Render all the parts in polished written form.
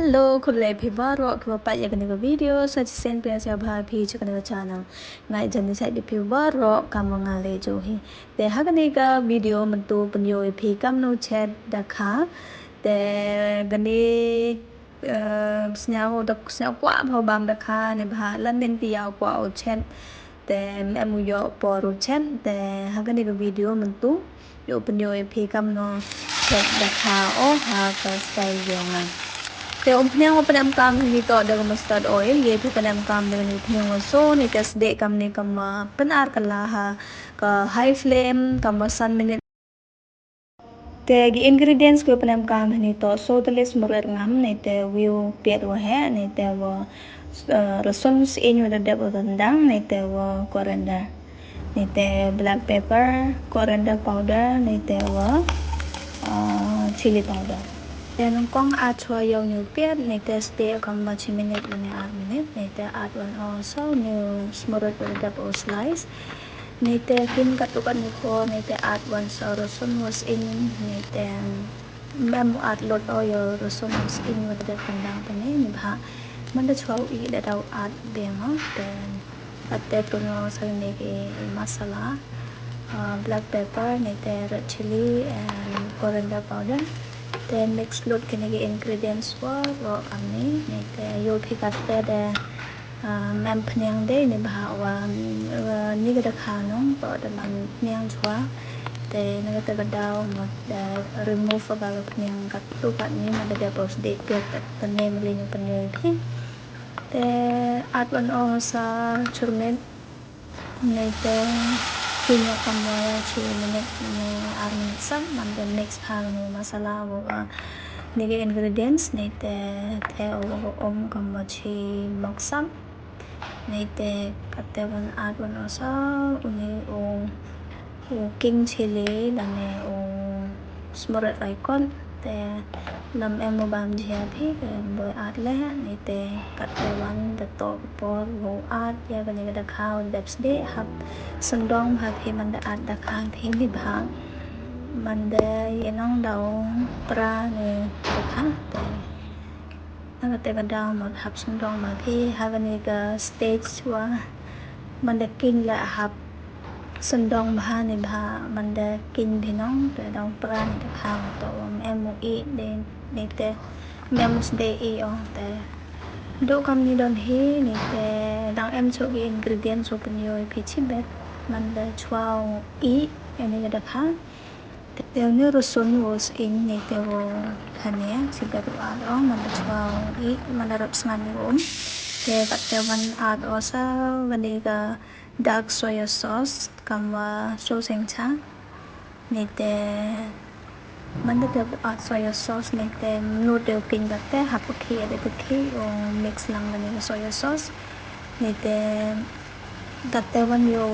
Hello, kulay pibar wa kwa pa yagan ko video sa sen pe sa bha phi chak na channel ngai jan ni sai pibar ro kam nga le jo hi te ha ga ni ka video man tu panyo phi kam no chat da kha te ga ni sнял kwa bho bam da kha ne bha lan nen ti yaw kwa o chat te em mu yo po ro chat te ha ga ni ka video man tu yo panyo phi kam no chat da kha o ha ka sai Yong te umpnya ko panam kam nito daga mustard oil ye pi panam kam daga ni pheng so ni tes de kam ni kam panar kala ha ka high flame kam 1 minute te gi ingredients ko panam kam ni to so the list murat ngam ni te view pet wa he ni te wa rason in with the devil dandang ni te wa coriander ni te black pepper coriander powder ni te wa chili powder then con add cho dầu nhiều tiết này te stay còn 1 minute là này add minute này te add one also new small double slice này te kin katukan ni ko này te add one so rason was in này te mem add lot oil rason was in with the kandang pa ni ba man da chwa I da daw add bem ha then at te puno sa ni masala black pepper này te red chili and coriander powder then mix load kinigi ingredients wa ro kami ni te yo phikaste de mem phnyang de ni bha wa ni ga kha no pa da man phnyang chwa te na ga daw mo da remove ba ga phnyang ka tu ka ni ma da post de pe ta ne mi ni pa ni phi te at one o sa churmen ni te Kino kamo chi minute ni armin sam man the next hang ni masala wo ni ingredients ni te kamo chi moksam ni te kate wan add wan osa uni king chili dan ne smorat raikon te lam em mo bam jia phi boy add le ni te kate wan the top por wo add ya ga ni ga khao depth de hab sandong ha phi man da add da khang phi ni bha man de yenong dau pra ni da kha te na te ga dau mo hab sandong ma phi ha ga ni ga stage wa man da king la hab sandong bha ni bha man da king phi nong te dau pra ni da khao to em mo I de ni te mem de I on te do kam ni don hi ni te dang em cho gi ingredients so pen yo phi chi bet man da chwao I ani ga da kha te ne roson was in ni te wo khane si ga do a ong man da chwao I man da rap sman ni om te ka te wan add osa vaniga dark soy sauce kam so seng cha ni te man da add soy sauce ni te noodle king ga te hap khi ade khi o mix lang vaniga soy sauce ni te kate wan yo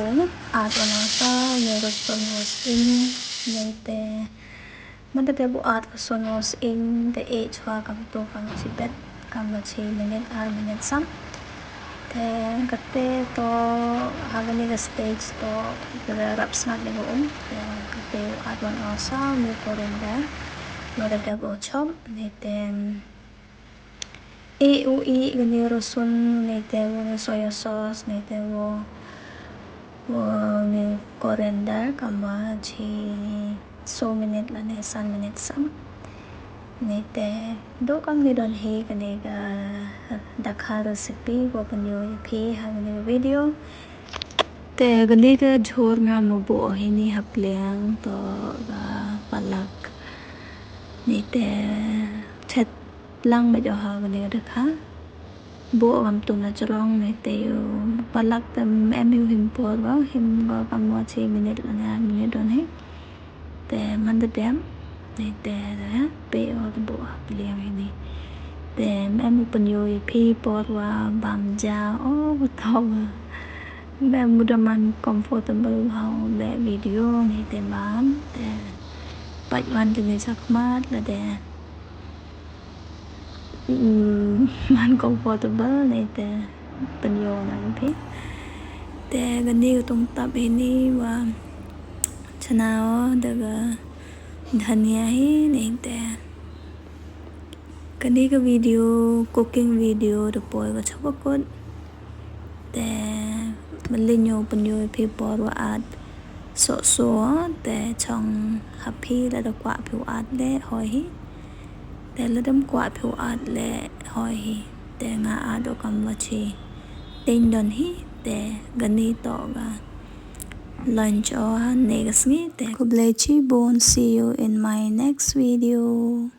add on osa ni roson was in ni te man da add roson was in the age wa kam to kam si bet kam chi minute ar minute sam te kate to hagani ga stage to the rap snap ni om te kate add one osa ni coriander no da double chop ni te I gani roson ni te wo soy sauce ni te wo ni coriander kama chi so minute la ne 1 minute sam ni te do kam ni don hi kani ga dakha recipe wo panyo phi ha ni video te gani ga jhor nga mo bo hi ni hapleang to ga palak ni te chet lang ma jo ha gani ga dakha bo am tu na chrong ni te yo palak tam em yu him por wa him ga kam wa 6 minute la na minute don hi te man da dem ni te da pe o bo hapleang ni te em pan yo phi por wa bam ja o thau em mudaman comfortable how the video ni te bam te pat wan te ni sakmat la de man comfortable ni te pan yo na phi te gani tung tab ini wa chanao daga धनिया ही नहीं ते cái này cái video cooking video được bôi cái chắp cốt để mình lên nhiều bên nhiều phía bò và ad số để trong happy là được quả phiếu ad để hỏi để là đâm quả phiếu ad để hỏi để ngã ad được cầm vào chi tên đơn hi để gần đi to ga lunch or next meet. See you in my next video.